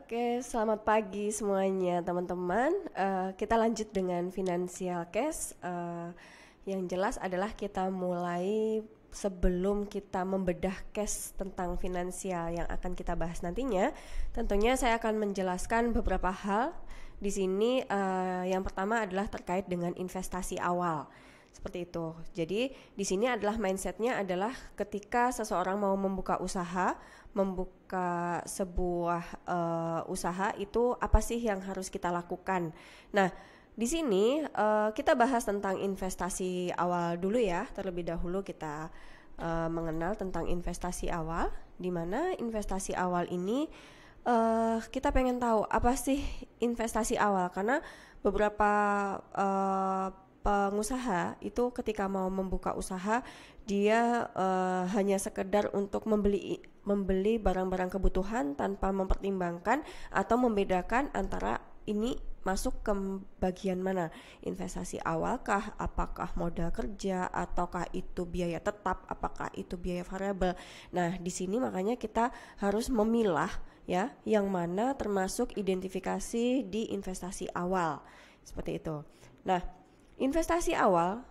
Oke, selamat pagi semuanya teman-teman. Kita lanjut dengan financial case. Yang jelas adalah kita mulai sebelum kita membedah case tentang finansial yang akan kita bahas nantinya. Tentunya saya akan menjelaskan beberapa hal di sini. Yang pertama adalah terkait dengan investasi awal. Seperti itu. Jadi di sini adalah mindsetnya adalah ketika seseorang mau membuka usaha, membuka sebuah usaha itu apa sih yang harus kita lakukan. Nah, di sini kita bahas tentang investasi awal dulu ya. Terlebih dahulu kita mengenal tentang investasi awal, di mana investasi awal ini kita pengen tahu apa sih investasi awal, karena beberapa pengusaha itu ketika mau membuka usaha dia hanya sekedar untuk membeli barang-barang kebutuhan tanpa mempertimbangkan atau membedakan antara ini masuk ke bagian mana, investasi awalkah, apakah modal kerja, ataukah itu biaya tetap, apakah itu biaya variabel. Nah, di sini makanya kita harus memilah ya yang mana termasuk identifikasi di investasi awal seperti itu. Nah, investasi awal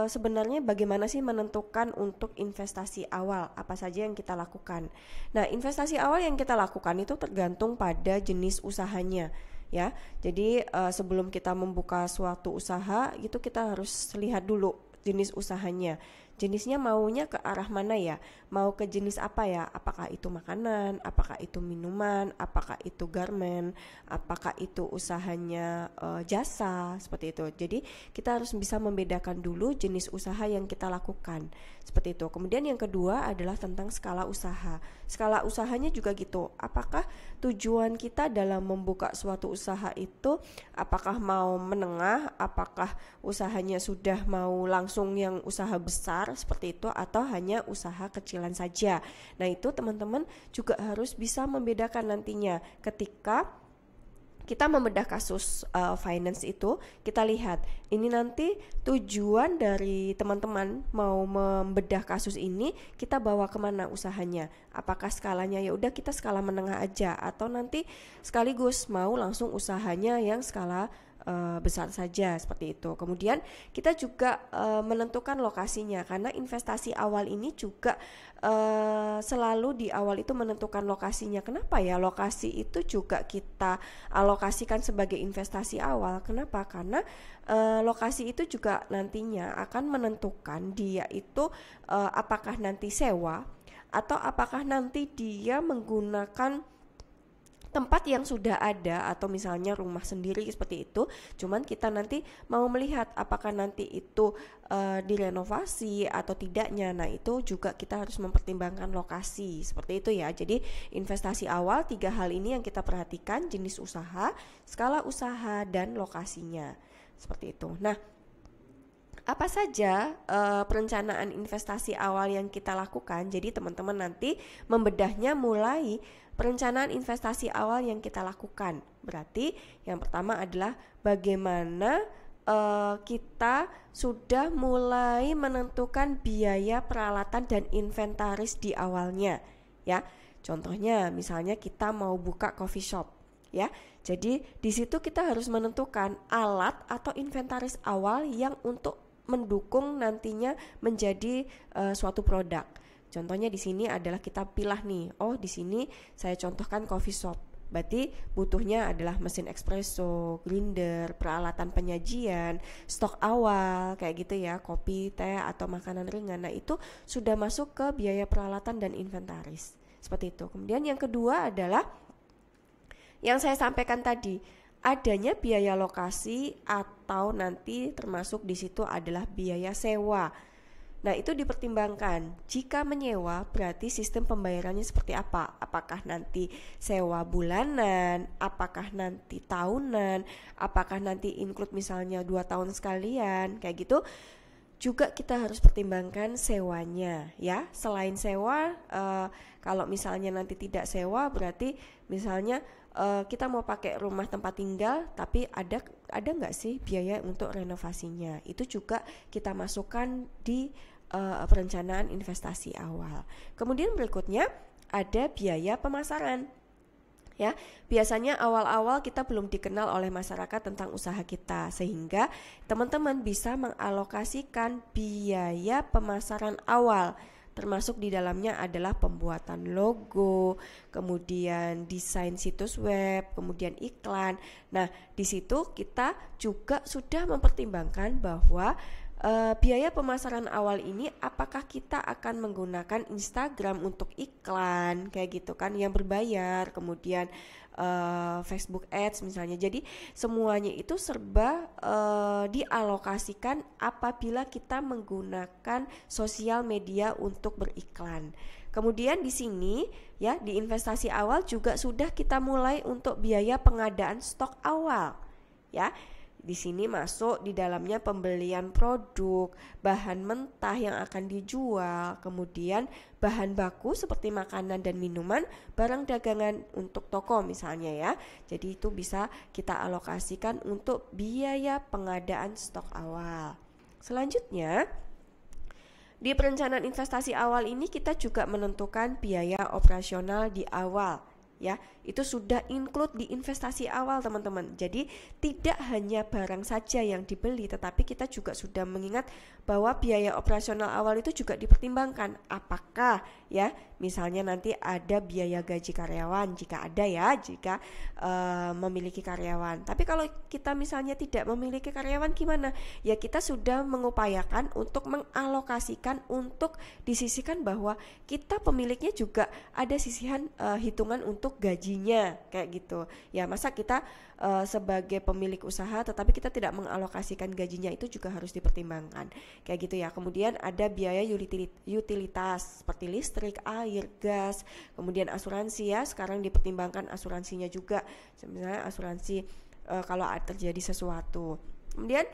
sebenarnya bagaimana sih menentukan untuk investasi awal apa saja yang kita lakukan. Nah, investasi awal yang kita lakukan itu tergantung pada jenis usahanya ya. Jadi sebelum kita membuka suatu usaha itu kita harus lihat dulu jenis usahanya. Jenisnya maunya ke arah mana ya? Mau ke jenis apa ya? Apakah itu makanan, apakah itu minuman, apakah itu garment, apakah itu usahanya jasa, seperti itu. Jadi kita harus bisa membedakan dulu jenis usaha yang kita lakukan. Seperti itu. Kemudian yang kedua adalah tentang skala usaha. Skala usahanya juga gitu. Apakah tujuan kita dalam membuka suatu usaha itu apakah mau menengah, apakah usahanya sudah mau langsung yang usaha besar seperti itu, atau hanya usaha kecilan saja. Nah, itu teman-teman juga harus bisa membedakan nantinya ketika kita membedah kasus finance itu. Kita lihat ini nanti tujuan dari teman-teman mau membedah kasus ini, kita bawa kemana usahanya, apakah skalanya ya udah kita skala menengah aja, atau nanti sekaligus mau langsung usahanya yang skala besar saja seperti itu. Kemudian kita juga menentukan lokasinya, karena investasi awal ini juga selalu di awal itu menentukan lokasinya. Kenapa ya lokasi itu juga kita alokasikan sebagai investasi awal? Kenapa? Karena lokasi itu juga nantinya akan menentukan dia itu apakah nanti sewa atau apakah nanti dia menggunakan tempat yang sudah ada, atau misalnya rumah sendiri seperti itu. Cuman kita nanti mau melihat apakah nanti itu direnovasi atau tidaknya. Nah, itu juga kita harus mempertimbangkan lokasi seperti itu ya. Jadi investasi awal 3 hal ini yang kita perhatikan: jenis usaha, skala usaha, dan lokasinya seperti itu. Nah, apa saja perencanaan investasi awal yang kita lakukan? Jadi teman-teman nanti membedahnya mulai perencanaan investasi awal yang kita lakukan. Berarti yang pertama adalah bagaimana kita sudah mulai menentukan biaya peralatan dan inventaris di awalnya ya. Contohnya misalnya kita mau buka coffee shop ya. Jadi di situ kita harus menentukan alat atau inventaris awal yang untuk mendukung nantinya menjadi suatu produk. Contohnya di sini adalah kita pilah nih. Oh, di sini saya contohkan coffee shop. Berarti butuhnya adalah mesin espresso, grinder, peralatan penyajian, stok awal kayak gitu ya, kopi, teh atau makanan ringan. Nah, itu sudah masuk ke biaya peralatan dan inventaris. Seperti itu. Kemudian yang kedua adalah yang saya sampaikan tadi, adanya biaya lokasi atau nanti termasuk di situ adalah biaya sewa. Nah, itu dipertimbangkan. Jika menyewa, berarti sistem pembayarannya seperti apa? Apakah nanti sewa bulanan, apakah nanti tahunan, apakah nanti include misalnya 2 tahun sekalian, kayak gitu. Juga kita harus pertimbangkan sewanya ya. Selain sewa, kalau misalnya nanti tidak sewa, berarti misalnya kita mau pakai rumah tempat tinggal, tapi ada nggak sih biaya untuk renovasinya? Itu juga kita masukkan di perencanaan investasi awal. Kemudian berikutnya ada biaya pemasaran ya. Biasanya awal-awal kita belum dikenal oleh masyarakat tentang usaha kita, sehingga teman-teman bisa mengalokasikan biaya pemasaran awal, termasuk di dalamnya adalah pembuatan logo, kemudian desain situs web, kemudian iklan. Nah, di situ kita juga sudah mempertimbangkan bahwa biaya pemasaran awal ini apakah kita akan menggunakan Instagram untuk iklan kayak gitu kan yang berbayar, kemudian Facebook Ads misalnya. Jadi semuanya itu serba dialokasikan apabila kita menggunakan sosial media untuk beriklan. Kemudian di sini ya, di investasi awal juga sudah kita mulai untuk biaya pengadaan stok awal ya. Di sini masuk di dalamnya pembelian produk, bahan mentah yang akan dijual, kemudian bahan baku seperti makanan dan minuman, barang dagangan untuk toko misalnya ya. Jadi itu bisa kita alokasikan untuk biaya pengadaan stok awal. Selanjutnya, di perencanaan investasi awal ini kita juga menentukan biaya operasional di awal. Ya, itu sudah include di investasi awal teman-teman. Jadi tidak hanya barang saja yang dibeli, tetapi kita juga sudah mengingat bahwa biaya operasional awal itu juga dipertimbangkan. Apakah ya, misalnya nanti ada biaya gaji karyawan jika ada ya, jika memiliki karyawan. Tapi kalau kita misalnya tidak memiliki karyawan gimana? Ya kita sudah mengupayakan untuk mengalokasikan, untuk disisihkan bahwa kita pemiliknya juga ada sisihan hitungan untuk gajinya kayak gitu ya. Masa kita sebagai pemilik usaha tetapi kita tidak mengalokasikan gajinya, itu juga harus dipertimbangkan kayak gitu ya. Kemudian ada biaya utilitas seperti listrik, air, gas, kemudian asuransi ya, sekarang dipertimbangkan asuransinya juga, misalnya asuransi kalau terjadi sesuatu. Kemudian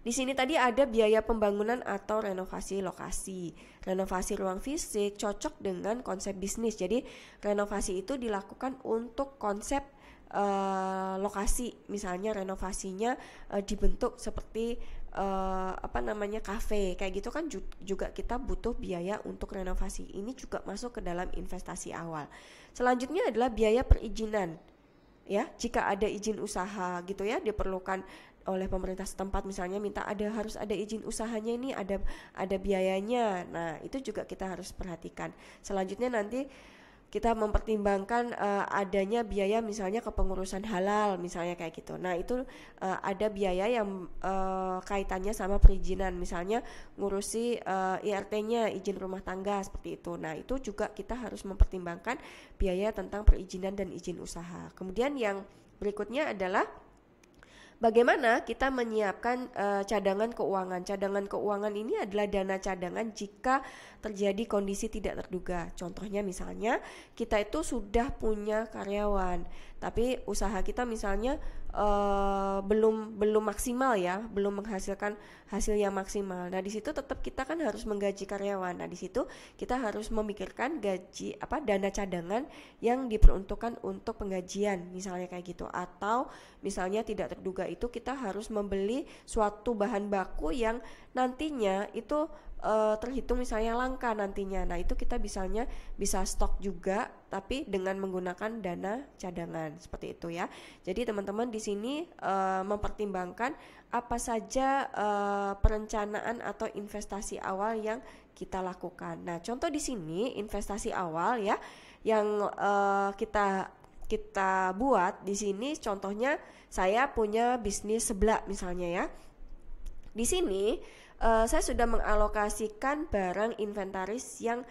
di sini tadi ada biaya pembangunan atau renovasi lokasi. Renovasi ruang fisik cocok dengan konsep bisnis. Jadi renovasi itu dilakukan untuk konsep lokasi. Misalnya renovasinya dibentuk seperti kafe kayak gitu kan, juga kita butuh biaya untuk renovasi. Ini juga masuk ke dalam investasi awal. Selanjutnya adalah biaya perizinan. Ya, jika ada izin usaha gitu ya, diperlukan oleh pemerintah setempat, misalnya harus ada izin usahanya, ini ada biayanya. Nah, itu juga kita harus perhatikan. Selanjutnya nanti kita mempertimbangkan adanya biaya misalnya kepengurusan halal misalnya kayak gitu. Nah, itu ada biaya yang kaitannya sama perizinan, misalnya ngurusi IRT-nya, izin rumah tangga seperti itu. Nah, itu juga kita harus mempertimbangkan biaya tentang perizinan dan izin usaha. Kemudian yang berikutnya adalah bagaimana kita menyiapkan cadangan keuangan. Cadangan keuangan ini adalah dana cadangan jika terjadi kondisi tidak terduga. Contohnya misalnya kita itu sudah punya karyawan, tapi usaha kita misalnya belum maksimal ya, belum menghasilkan hasil yang maksimal. Nah, di situ tetap kita kan harus menggaji karyawan. Nah, di situ kita harus memikirkan dana cadangan yang diperuntukkan untuk penggajian misalnya kayak gitu. Atau misalnya tidak terduga itu kita harus membeli suatu bahan baku yang nantinya itu terhitung misalnya langka nantinya. Nah, itu kita bisa stok juga tapi dengan menggunakan dana cadangan seperti itu ya. Jadi teman-teman di sini mempertimbangkan apa saja perencanaan atau investasi awal yang kita lakukan. Nah, contoh di sini investasi awal ya yang kita buat di sini, contohnya saya punya bisnis seblak misalnya ya. Di sini saya sudah mengalokasikan barang inventaris yang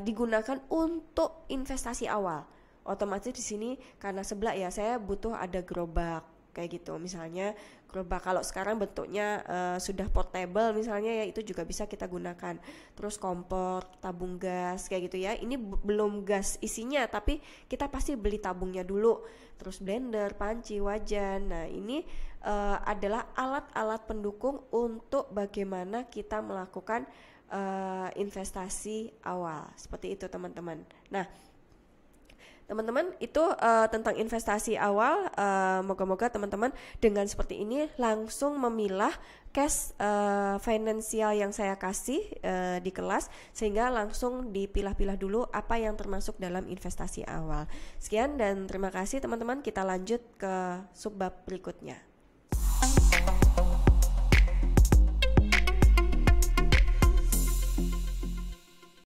digunakan untuk investasi awal. Otomatis di sini karena seblak ya, saya butuh ada gerobak kayak gitu. Misalnya gerobak kalau sekarang bentuknya sudah portable misalnya ya, itu juga bisa kita gunakan. Terus kompor, tabung gas kayak gitu ya. Ini belum gas isinya tapi kita pasti beli tabungnya dulu. Terus blender, panci, wajan. Nah, ini adalah alat-alat pendukung untuk bagaimana kita melakukan investasi awal. Seperti itu teman-teman. Nah, Teman-teman, itu tentang investasi awal. Moga-moga teman-teman dengan seperti ini langsung memilah cash finansial yang saya kasih di kelas, sehingga langsung dipilah-pilah dulu apa yang termasuk dalam investasi awal. Sekian dan terima kasih teman-teman. Kita lanjut ke subbab berikutnya.